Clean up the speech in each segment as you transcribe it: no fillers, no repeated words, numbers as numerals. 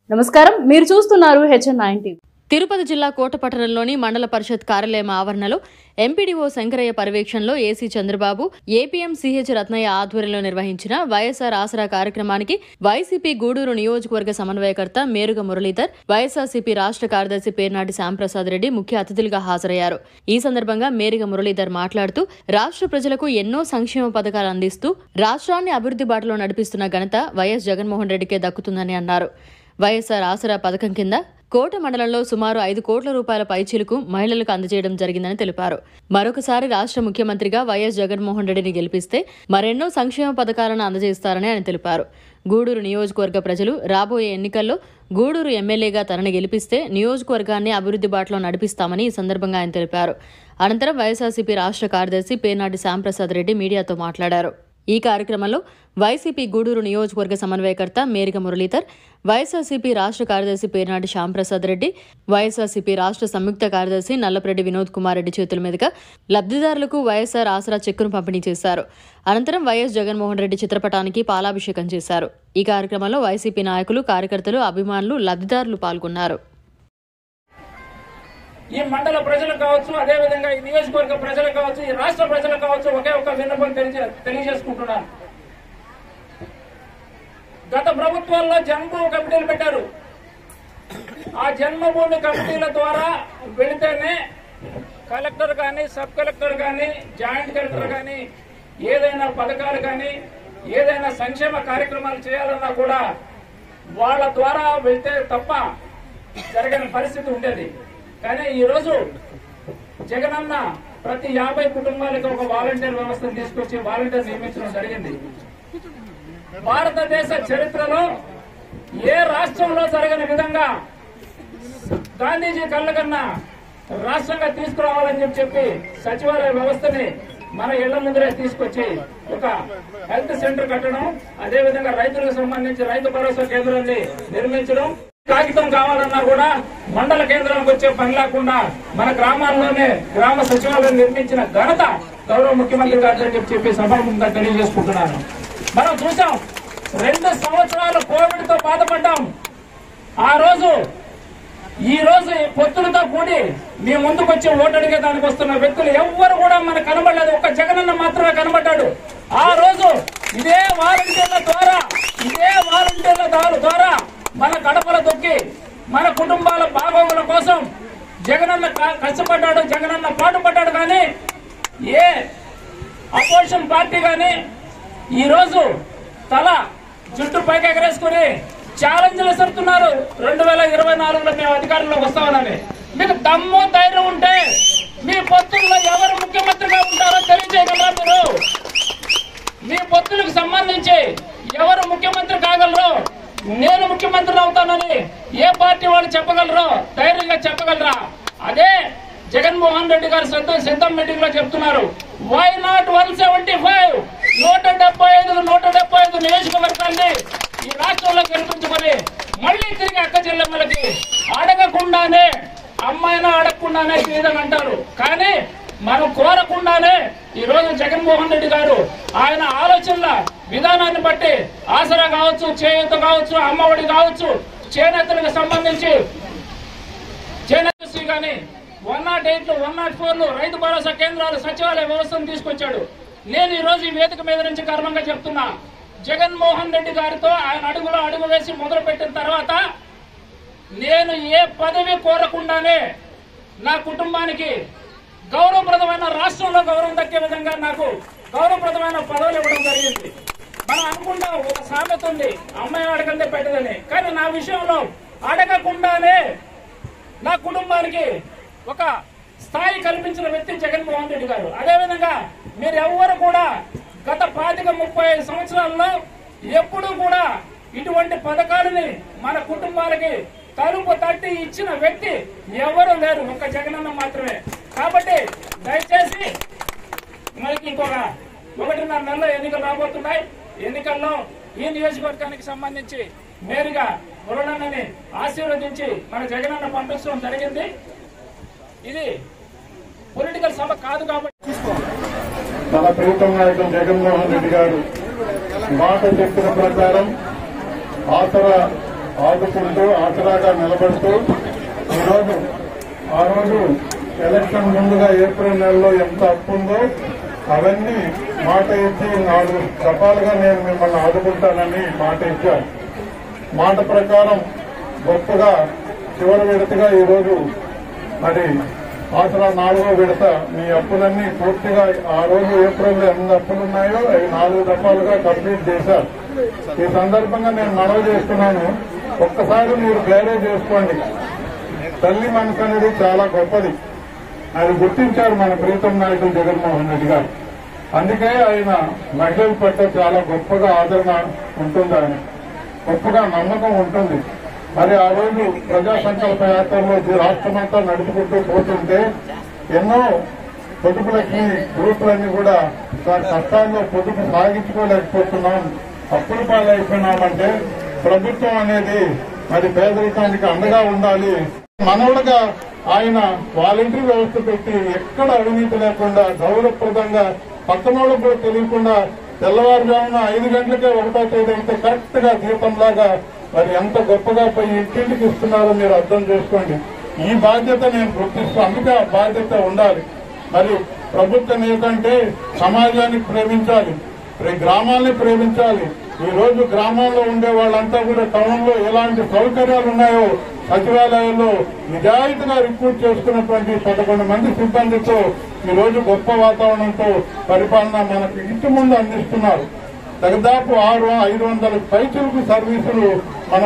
నమస్కారం, మీరు చూస్తున్నారు HN9 టీవీ. తిరుపతి జిల్లా కోటపట్టణంలోని మండల పరిషత్ కార్యాలయం ఆవరణలో ఎంపీడీఓ శంకరయ్య పర్యవేక్షణలో AC Chandrababu, APM CH Ratnaiah ఆధ్వర్యంలో నిర్వహించిన వైఎస్ఆర్ ఆసరా కార్యక్రమానికి వైసీపీ గూడూరు నియోజకవర్గ సమన్వయకర్త మేరుగ మురళీధర్, వైఎస్ఆర్సీపీ రాష్ట్ర కార్యదర్శి పేర్నాటి శ్యాంప్రసాద్ రెడ్డి ముఖ్య అతిథులుగా హాజరయ్యారు. ఈ సందర్భంగా మేరుగ మురళీధర్ మాట్లాడుతూ రాష్ట్ర ప్రజలకు ఎన్నో సంక్షేమ పథకాలు అందిస్తూ రాష్ట్రాన్ని అభివృద్ధి బాటలో నడిపిస్తున్న ఘనత వైఎస్ జగన్మోహన్ రెడ్డికే దక్కుతుందని అన్నారు. వైఎస్ఆర్ ఆసరా పథకం కింద కోట మండలంలో సుమారు 5 కోట్ల రూపాయల పైచీలకు మహిళలకు అందజేయడం జరిగిందని తెలిపారు. మరొకసారి రాష్ట్ర ముఖ్యమంత్రిగా వైఎస్ జగన్మోహన్ రెడ్డిని గెలిపిస్తే మరెన్నో సంక్షేమ పథకాలను అందజేస్తారని ఆయన తెలిపారు. గూడూరు నియోజకవర్గ ప్రజలు రాబోయే ఎన్నికల్లో గూడూరు ఎమ్మెల్యేగా తనని గెలిపిస్తే నియోజకవర్గాన్ని అభివృద్ధి బాటలో నడిపిస్తామని ఈ సందర్భంగా ఆయన తెలిపారు. అనంతరం వైఎస్ఆర్సీపీ రాష్ట్ర కార్యదర్శి పేర్నాటి శ్యాంప్రసాద్ రెడ్డి మీడియాతో మాట్లాడారు. ఈ కార్యక్రమంలో వైసీపీ గూడూరు నియోజకవర్గ సమన్వయకర్త మేరిక మురళీధర్, వైఎస్ఆర్సీపీ రాష్ట్ర కార్యదర్శి పేర్నాటి శ్యాంప్రసాద్ రెడ్డి, వైఎస్ఆర్సీపీ రాష్ట్ర సంయుక్త కార్యదర్శి నల్లపరెడ్డి వినోద్ కుమార్ రెడ్డి చేతుల మీదుగా లబ్ధిదారులకు వైఎస్ఆర్ ఆసరా చెక్కును పంపిణీ చేశారు. అనంతరం వైఎస్ జగన్మోహన్ రెడ్డి చిత్రపటానికి పాలాభిషేకం చేశారు. ఈ కార్యక్రమంలో వైసీపీ నాయకులు, కార్యకర్తలు, అభిమానులు, లబ్ధిదారులు పాల్గొన్నారు. ఈ మండల ప్రజలకు కావచ్చు, అదేవిధంగా ఈ నియోజకవర్గ ప్రజలకు కావచ్చు, ఈ రాష్ట్ర ప్రజలకు కావచ్చు ఒకే ఒక విన్నపం తెలియజేసుకుంటున్నాను. గత ప్రభుత్వాల్లో జన్మభూమి కమిటీలు పెట్టారు. ఆ జన్మభూమి కమిటీల ద్వారా వెళితేనే కలెక్టర్ కానీ, సబ్ కలెక్టర్ కానీ, జాయింట్ కలెక్టర్ కానీ ఏదైనా పథకాలు కానీ ఏదైనా సంక్షేమ కార్యక్రమాలు చేయాలన్నా కూడా వాళ్ళ ద్వారా వెళ్తే తప్ప జరగని పరిస్థితి ఉండేది. కానీ ఈరోజు జగనన్న ప్రతి 50 కుటుంబాలకు ఒక వాలంటీర్ వ్యవస్థను తీసుకొచ్చి వాలంటీర్ నియమించడం జరిగింది. భారతదేశ చరిత్రలో ఏ రాష్ట్రంలో జరగని విధంగా గాంధీజీ కళ్ళకన్నా రాష్ట్రంగా తీసుకురావాలని చెప్పి సచివాలయ వ్యవస్థని మన ఇళ్ల ముందరే తీసుకొచ్చి ఒక హెల్త్ సెంటర్ కట్టడం, అదేవిధంగా రైతులకు సంబంధించి రైతు భరోసా కేంద్రాన్ని నిర్మించడం, కాగితం కావాలన్నా కూడా మండల కేంద్రానికి వచ్చే పని లేకుండా మన గ్రామాల్లోనే గ్రామ సచివాలయం నిర్మించిన ఘనత గౌరవ ముఖ్యమంత్రి గారు చెప్పి సభాముఖంగా తెలియజేసుకుంటున్నాను. మనం చూసాం 2 సంవత్సరాలు కోవిడ్ తో బాధపడ్డాం. ఆ రోజు ఈ రోజు పొత్తులతో కూడి మీ ముందుకు వచ్చి ఓటు అడిగే దానికి వస్తున్న వ్యక్తులు ఎవ్వరు కూడా మనకు కనబడలేదు. ఒక్క జగనన్న మాత్రమే కనబడ్డాడు. ఆ రోజు ఇదే వాలంటీర్ల ద్వారా మన గడపల దొక్కి మన కుటుంబాల బాగోగుల కోసం జగనన్న కష్టపడ్డాడు, జగనన్న పాటుపడ్డాడు. కానీ ఏ అపోజిషన్ పార్టీ కానీ ఈరోజు తల జుట్టు పైకి ఎగరేసుకుని ఛాలెంజ్లు ఇస్తున్నారు. 2024లో మేము అధికారంలోకి వస్తామని. మీకు దమ్ము ధైర్యం ఉంటే మీ పొత్తుల్లో ఎవరు ముఖ్యమంత్రిగా ఉంటారో తెలియజేయగలరా? మీరు మీ పొత్తులకు సంబంధించి ఎవరు ముఖ్యమంత్రి కాగలరో, నేను ముఖ్యమంత్రి అవుతానని ఏ పార్టీ వాళ్ళు చెప్పగలరో ధైర్యంగా చెప్పగలరా? అదే జగన్మోహన్ రెడ్డి గారు సిద్ధం మీటింగ్ లో చెప్తున్నారు. వై నాట్ 175 175 నియోజకవర్గాన్ని ఈ రాష్ట్రంలో గెలిపించుకొని మళ్లీ తిరిగి అక్క చెల్లెమ్మలకి అడగకుండానే, అమ్మాయినా అడగకుండానే క్రీడలు అంటారు. కానీ మనం కోరకుండానే ఈ రోజు జగన్మోహన్ రెడ్డి గారు ఆయన ఆలోచనల విధానాన్ని బట్టి ఆసరా కావచ్చు, చేయూత కావచ్చు, అమ్మఒడి కావచ్చు, చేనేతలకు సంబంధించి చేనేత కానీ 108, 104 రైతు భరోసా కేంద్రాలు, సచివాలయ వ్యవస్థను తీసుకొచ్చాడు. నేను ఈ రోజు ఈ వేదిక మీద నుంచి గర్వంగా చెప్తున్నా, జగన్మోహన్ రెడ్డి గారితో ఆయన అడుగులో అడుగు వేసి మొదలు పెట్టిన తర్వాత నేను ఏ పదవి కోరకుండానే నా కుటుంబానికి గౌరవప్రదమైన, రాష్ట్రంలో గౌరవం దక్కే విధంగా నాకు గౌరవప్రదమైన పదవులు ఇవ్వడం జరిగింది. మనం అనుకుంటాం ఒక సామెత ఉంది, అమ్మాయి అడగంటే పెట్టదని. కానీ నా విషయంలో అడగకుండానే నా కుటుంబానికి ఒక స్థాయి కల్పించిన వ్యక్తి జగన్మోహన్ రెడ్డి గారు. అదేవిధంగా మీరు ఎవరు కూడా గత 25-30 సంవత్సరాల్లో ఎప్పుడూ కూడా ఇటువంటి పథకాలని మన కుటుంబాలకి తలుపు తట్టి ఇచ్చిన వ్యక్తి ఎవరు లేరు, ఒక్క జగనన్న మాత్రమే. కాబట్టి దయచేసి మనకి ఇంకొక 1.5 నెలలో ఎన్నికలు రాబోతున్నాయి. ఎన్నికల్లో ఈ నియోజకవర్గానికి సంబంధించి నేరుగా మురళన్నని ఆశీర్వదించి మన జగనన్న పంపించడం జరిగింది. ఇది పొలిటికల్ సభ కాదు కాబట్టి మన ప్రీతం నాయకులు జగన్మోహన్ రెడ్డి గారు మాట చెప్పిన ప్రకారం ఆసరా ఆదుకుంటూ ఆసరాగా నిలబడుతూ ఈరోజు ఆ రోజు ఎలక్షన్ ముందుగా ఏప్రిల్ నెలలో ఎంత అప్పు ఉందో అవన్నీ మాట ఇచ్చి 4 దఫాలుగా నేను మిమ్మల్ని ఆదుకుంటానని మాట ఇచ్చాను. మాట ప్రకారం గొప్పగా చివరి విడతగా ఈరోజు మరి ఆసరా 4వ విడత మీ అప్పులన్నీ పూర్తిగా ఆ రోజు ఏప్రిల్లో ఎన్ని అప్పులున్నాయో అవి 4 దఫాలుగా కంప్లీట్ చేశారు. ఈ సందర్భంగా నేను మనవి చేస్తున్నాను, ఒక్కసారి మీరు క్లియర్ చేసుకోండి. తల్లి మనసు అనేది చాలా గొప్పది. అది గుర్తించారు మన ప్రీతం నాయకులు జగన్మోహన్ రెడ్డి గారు. అందుకే ఆయన మహిళల పట్ల చాలా గొప్పగా ఆదరణ ఉంటుంది, ఆయన గొప్పగా నమ్మకం ఉంటుంది. మరి ఆ రోజు ప్రజా సంకల్ప యాత్రలో రాష్ట్రమంతా నడుచుకుంటూ పోతుంటే ఎన్నో పొదుపు లక్ష్మి గ్రూపులన్నీ కూడా కష్టాల్లో పొదుపు సాగించుకోలేకపోతున్నాం, అప్పుల పాలైపోయినామంటే ప్రభుత్వం అనేది మరి పేదరికానికి అండగా ఉండాలి. మనవులుగా ఆయన వాలంటరీ వ్యవస్థ పెట్టి ఎక్కడ అవినీతి లేకుండా గౌరవప్రదంగా పక్కనోళ్ళకు కూడా తెలియకుండా తెల్లవారుజామున 5 గంటలకే 1వ తేదీ అయితే కరెక్ట్ గా దీపంలాగా మరి ఎంత గొప్పగా పోయి ఇంటింటికి ఇస్తున్నారో మీరు అర్థం చేసుకోండి. ఈ బాధ్యత నేను గుర్తిస్తాను. అందుకే ఆ బాధ్యత ఉండాలి. మరి ప్రభుత్వం ఏంటంటే సమాజాన్ని ప్రేమించాలి, గ్రామాల్ని ప్రేమించాలి. ఈ రోజు గ్రామాల్లో ఉండే వాళ్ళంతా కూడా టౌన్ లో ఎలాంటి సౌకర్యాలు ఉన్నాయో సచివాలయంలో నిజాయితీగా రిక్రూట్ చేసుకున్నటువంటి 11 మంది సిబ్బందితో ఈ రోజు గొప్ప వాతావరణంతో పరిపాలన మనకు ఇంటి ముందు అందిస్తున్నారు. దాదాపు 500 పైచులకు సర్వీసులు మన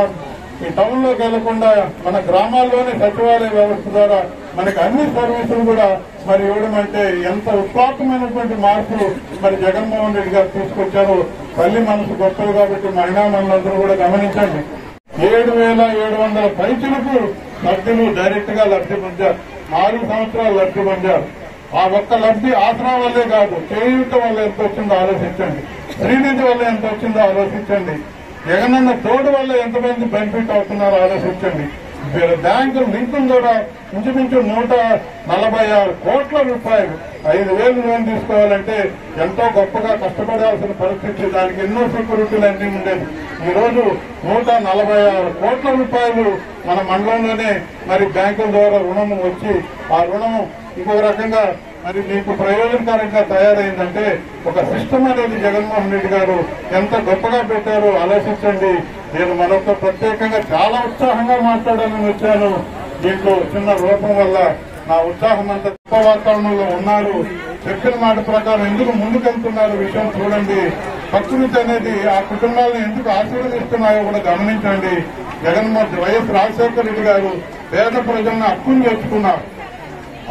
ఈ టౌన్ లోకి వెళ్లకుండా మన గ్రామాల్లోనే సచివాలయ వ్యవస్థ ద్వారా మనకి అన్ని సర్వీసులు కూడా మరి ఇవ్వడం అంటే ఎంత ఉత్పాదకమైనటువంటి మార్పులు మరి జగన్మోహన్ రెడ్డి గారు తీసుకొచ్చారు. తల్లి మనసు గొప్పది కాబట్టి మహిళా మనులందరూ కూడా గమనించండి. 7,700 పైచులకు లబ్ధులు డైరెక్ట్ గా లబ్ధి పొందారు. 4 సంవత్సరాలు లబ్ధి పొందారు. ఆ ఒక్క లబ్ధి ఆసరా వల్లే కాదు, చేయూత వల్ల ఎంత వచ్చిందో ఆలోచించండి, శ్రీనిధి వల్ల ఎంత వచ్చిందో ఆలోచించండి, జగనన్న తోడు వల్ల ఎంతమంది బెనిఫిట్ అవుతున్నారో ఆలోచించండి. బ్యాంకుల లింకుల ద్వారా ఇంచుమించు 146 కోట్ల రూపాయలు 5,000 లోన్ తీసుకోవాలంటే ఎంతో గొప్పగా కష్టపడాల్సిన పరిస్థితి. దానికి ఎన్నో సెక్యూరిటీలు అన్నీ ఉండేది. ఈ రోజు 146 కోట్ల రూపాయలు మన మండలంలోనే మరి బ్యాంకుల ద్వారా రుణం వచ్చి ఆ రుణం ఇంకొక రకంగా మరి మీకు ప్రయోజనకరంగా తయారైందంటే ఒక సిస్టమ్ అనేది జగన్మోహన్ రెడ్డి గారు ఎంత గొప్పగా పెట్టారో ఆలోచించండి. నేను మరొక ప్రత్యేకంగా చాలా ఉత్సాహంగా మాట్లాడాలని వచ్చాను. దీంట్లో చిన్న రూపం వల్ల నా ఉత్సాహం అంతా గొప్ప వాతావరణంలో ఉన్నారు. చెప్పిన మాట ప్రకారం ఎందుకు ముందుకెళ్తున్నారు విషయం చూడండి. ప్రకృతి అనేది ఆ కుటుంబాలను ఎందుకు ఆశీర్వదిస్తున్నాయో కూడా గమనించండి. వైఎస్ రాజశేఖర రెడ్డి గారు పేద ప్రజలను హక్కును చేసుకున్నారు.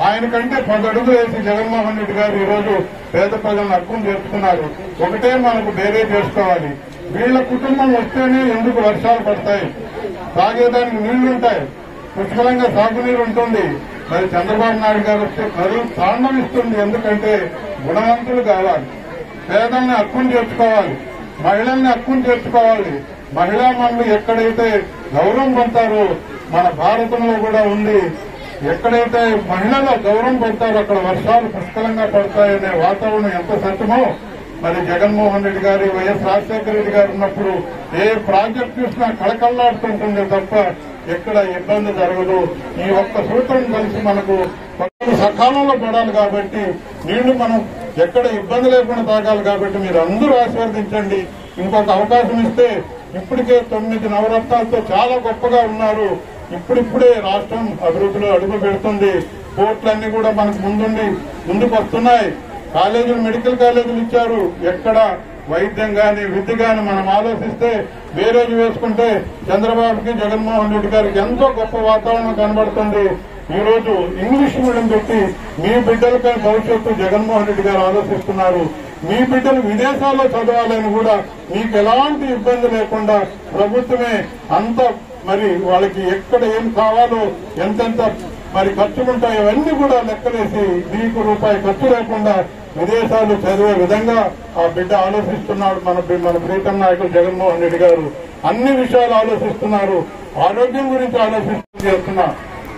ఆయన కంటే 10 అడుగులు వేసి జగన్మోహన్ రెడ్డి గారు ఈ రోజు పేద ప్రజలను హక్కును చేస్తున్నారు. ఒకటే మనకు వేరే చేసుకోవాలి. వీళ్ల కుటుంబం వస్తేనే ఎందుకు వర్షాలు పడతాయి, తాగేదానికి నీళ్లుంటాయి, పుష్కలంగా సాగునీరు ఉంటుంది. మరి చంద్రబాబు నాయుడు గారు వస్తే కరువు తాండవిస్తుంది. ఎందుకంటే గుణవంతులు కావాలి, పేదల్ని హక్కును చేర్చుకోవాలి, మహిళల్ని హక్కును చేర్చుకోవాలి. మహిళా మనులు ఎక్కడైతే గౌరవం పొందుతారో మన భారతంలో కూడా ఉంది. ఎక్కడైతే మహిళలు గౌరవం పెడతారో అక్కడ వర్షాలు పుష్కలంగా పడతాయనే వాతావరణం ఎంత సత్యమో మరి జగన్మోహన్ రెడ్డి గారు వైఎస్ రాజశేఖర రెడ్డి గారు ఉన్నప్పుడు ఏ ప్రాజెక్ట్ చూసినా కళకళలాడుతుంటుంది తప్ప ఎక్కడ ఇబ్బంది జరగదు. ఈ ఒక్క సూత్రం కలిసి మనకు సకాలంలో పడాలి కాబట్టి నీళ్లు మనం ఎక్కడ ఇబ్బంది లేకుండా తాగాలి కాబట్టి మీరు అందరూ ఆశీర్వదించండి. ఇంకొక అవకాశం ఇస్తే ఇప్పటికే 9 నవరత్నాలతో చాలా గొప్పగా ఉన్నారు. ఇప్పుడిప్పుడే రాష్ట్రం అభివృద్ధిలో అడుగు పెడుతుంది. పోర్టులన్నీ కూడా మనకు ముందుకు వస్తున్నాయి. కాలేజీలు, మెడికల్ కాలేజీలు ఇచ్చారు. ఎక్కడ వైద్యం గాని విద్య గాని మనం ఆలోచిస్తే వేరేజ్ వేసుకుంటే చంద్రబాబుకి జగన్మోహన్ రెడ్డి గారికి ఎంతో గొప్ప వాతావరణం కనబడుతుంది. ఈ రోజు ఇంగ్లీష్ మీడియం పెట్టి మీ బిడ్డలపై భవిష్యత్తు జగన్మోహన్ రెడ్డి గారు ఆలోచిస్తున్నారు. మీ బిడ్డలు విదేశాల్లో చదవాలని కూడా మీకు ఎలాంటి ఇబ్బంది లేకుండా ప్రభుత్వమే అంత మరి వాళ్ళకి ఎక్కడ ఏం కావాలో ఎంతెంత మరి ఖర్చులుంటాయో అవన్నీ కూడా లెక్కలేసి మీకు రూపాయి ఖర్చు లేకుండా విదేశాలు చదివే విధంగా ఆ బిడ్డ ఆలోచిస్తున్నాడు. మన ప్రీతం నాయకులు జగన్మోహన్ రెడ్డి గారు అన్ని విషయాలు ఆలోచిస్తున్నారు. ఆరోగ్యం గురించి చేస్తున్నా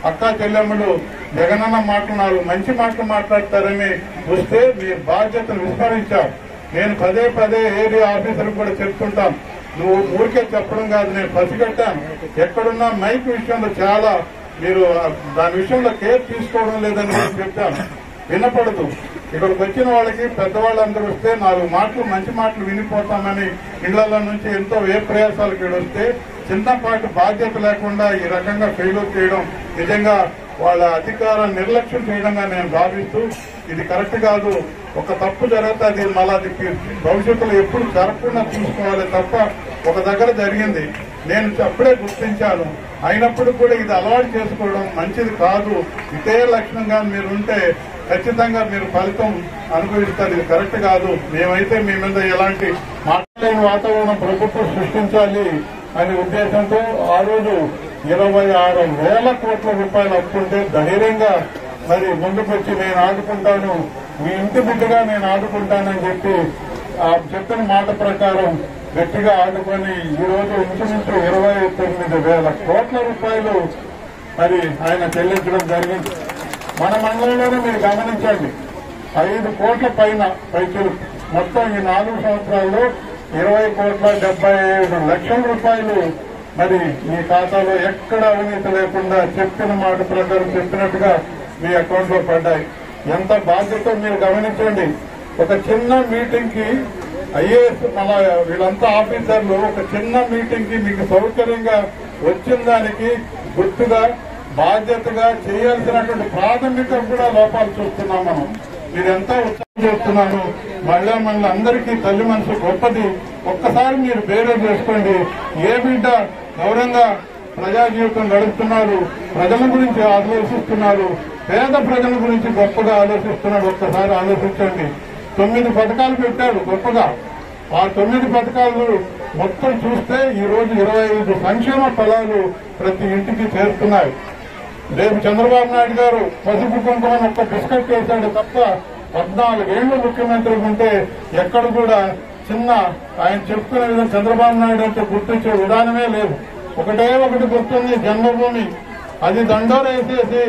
అక్కా చెల్లెమ్మలు జగనన్న మాట్లాడారు, మంచి మాటలు మాట్లాడతారని వస్తే మీరు బాధ్యతను విస్మరించారు. నేను పదే ఏరియా ఆఫీసర్లు కూడా చెప్తుంటాం, నువ్వు ఊరికే చెప్పడం కాదు, నేను పసిగట్టాను. ఎక్కడున్నా మైక్ విషయంలో చాలా మీరు దాని విషయంలో కేర్ తీసుకోవడం లేదని నేను చెప్పాను. వినపడదు. ఇక్కడికి వచ్చిన వాళ్ళకి పెద్దవాళ్ళందరూ వస్తే 4 మాటలు మంచి మాటలు వినిపోతామని ఇళ్లలో నుంచి ఎంతో ప్రయాసాలకు వస్తే చిన్నపాటి బాధ్యత లేకుండా ఈ రకంగా ఫెయిల్యూర్ చేయడం నిజంగా వాళ్ళ అధికారాన్ని నిర్లక్ష్యం చేయడంగా నేను భావిస్తూ ఇది కరెక్ట్ కాదు. ఒక తప్పు జరిగితే అది మళ్ళీ అది భవిష్యత్తులో ఎప్పుడు జరగకుండా చూసుకోవాలి తప్ప ఒక దగ్గర జరిగింది నేను అప్పుడే గుర్తించాను. అయినప్పుడు కూడా ఇది అలవాటు చేసుకోవడం మంచిది కాదు. ఇదే లక్షణంగా మీరుంటే ఖచ్చితంగా మీరు ఫలితం అనుభవిస్తారు. ఇది కరెక్ట్ కాదు. మేమైతే మీ మీద ఎలాంటి మాట్లాడలేని వాతావరణం ప్రభుత్వం సృష్టించాలి అనే ఉద్దేశంతో ఆ రోజు 26,000 కోట్ల రూపాయలు అప్పుంటే ధైర్యంగా మరి ముందుకొచ్చి నేను ఆదుకుంటాను, మీ ఇంటి బిడ్డగా నేను ఆదుకుంటానని చెప్పి ఆ చెప్పిన మాట ప్రకారం గట్టిగా ఆదుకొని ఈ రోజు ఇంచుమించు 29,000 కోట్ల రూపాయలు మరి ఆయన చెల్లించడం జరిగింది. మన మండలంలోనే మీరు గమనించండి, 5 కోట్ల పైన పైసలు మొత్తం ఈ 4 సంవత్సరాల్లో 20,77 లక్షల రూపాయలు మరి మీ ఖాతాలో ఎక్కడ అవినీతి లేకుండా చెప్పిన మాట ప్రకారం చెప్పినట్టుగా మీ అకౌంట్ లో పడ్డాయి. ఎంత బాధ్యత మీరు గమనించండి. ఒక చిన్న మీటింగ్ కి ఐఏఎస్ మన వీళ్ళంతా ఆఫీసర్లు ఒక చిన్న మీటింగ్ కి మీకు సౌకర్యంగా వచ్చిన దానికి గుర్తుగా బాధ్యతగా చేయాల్సినటువంటి ప్రాథమిక కూడా లోపాలు చూస్తున్నాం మనం. మీరెంతో ఉత్సాహం చేస్తున్నాను. మళ్ళా అందరికీ తల్లి మనసు గొప్పది. ఒక్కసారి మీరు బేరే చేసుకోండి. ఏ బిడ్డ గౌరవంగా ప్రజా జీవితం గడుపుతున్నారు, ప్రజల గురించి ఆలోచిస్తున్నారు, పేద ప్రజల గురించి గొప్పగా ఆలోచిస్తున్నాడు. ఒక్కసారి ఆలోచించండి. 9 పథకాలు పెట్టాడు గొప్పగా. ఆ 9 పథకాలు మొత్తం చూస్తే ఈ రోజు 25 సంక్షేమ ఫలాలు ప్రతి ఇంటికి చేరుతున్నాయి. రేపు చంద్రబాబు నాయుడు గారు పసుపు కుంకుమని ఒక్క బిస్కెట్ వేశాడు తప్ప 14 ఏళ్లు ముఖ్యమంత్రి ఉంటే ఎక్కడ కూడా చిన్న ఆయన చెప్పుకునే విధంగా చంద్రబాబు నాయుడు అంటే గుర్తించే విధానమే లేదు. ఒకటే ఒకటి గుర్తుంది, జన్మభూమి. అది దండోరేసేసి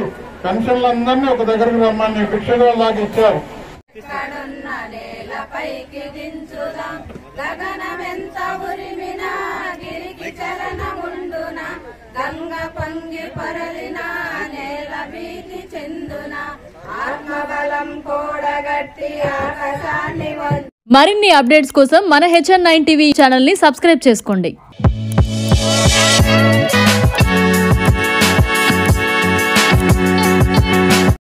పెన్షన్లందరినీ ఒక దగ్గరకు రమ్మని భిక్షగాళ్ళలాగా ఇచ్చారు. పైకి దించుదాం గగనమెంత ఉరిమినా గిరికి చలనముండున గంగ పొంగి పొరలిన నేల భీతి చెందున ఆత్మబలం కూడగట్టి ఆకాశాన్ని మరిన్ని అప్డేట్స్ కోసం మన HN9 టీవీ ఛానల్ ని సబ్స్క్రైబ్ చేసుకోండి.